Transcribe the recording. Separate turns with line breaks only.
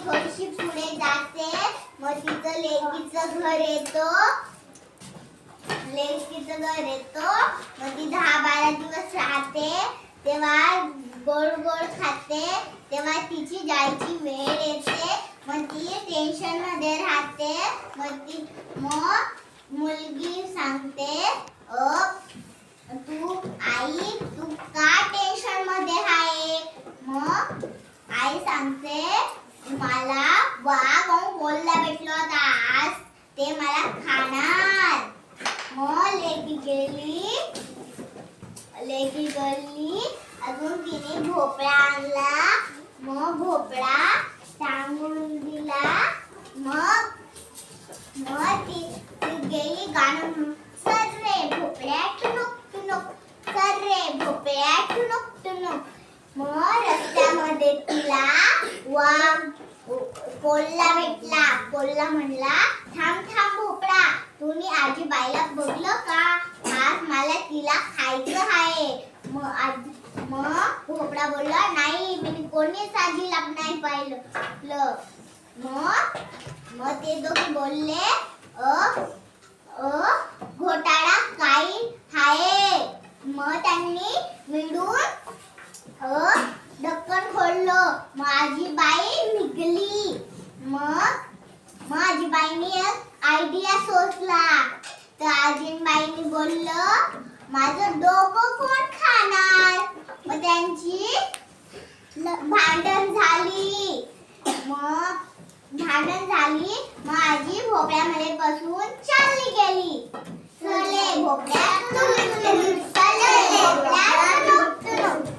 थोडीशी पुढे जाते, मग तिचं लेकीचं घर येतो. लेकीचं घर येतो, मग ती 10-12 दिवस राहते. तेव्हा गोड गोड खाते. तेव्हा तिची जायची वेळ येते. मग ती टेन्शन मध्ये राहते. मग मुलगी सांगते, तू का टेन्शन मध्ये आहे? मग आई सांगते, मला वाघ आणि कोल्हा भेटला होता आज, ते मला खाणार. मग लेकी गेली. अजून तिने भोपळा आणला. मग भोपळा टांगून दिला. मग ती गेली गाणं, सर रे भोपळ्या टुनुक टुनुक, सर रे भोपळ्या टुनुक टुनुक. मग रस्त्यामध्ये तिला कोल्हा भेटला. कोल्हा म्हणला, थांब थांब भोपळा, तुम्ही आजीबाईला बघलं का? आज मला तिला खायचं आहे. मग भोपळा बोलला, नाही, मी कोणीच आजीला नाही पाहिलं. मग ते दोघे बोलले, घोटाळा काही आहे. मग त्यांनी मिळून ढक्कन खोललं. मग आजीबाई निघली. मग आजीबाईंनी एक आयडिया सोचला. तर आजीबाईंनी बोललं, माझं डोकं कोण खाणार? मग त्यांची भांडण झाली. मग आजी भोपळ्यामध्ये बसून चालली गेली. चले भोपळ्या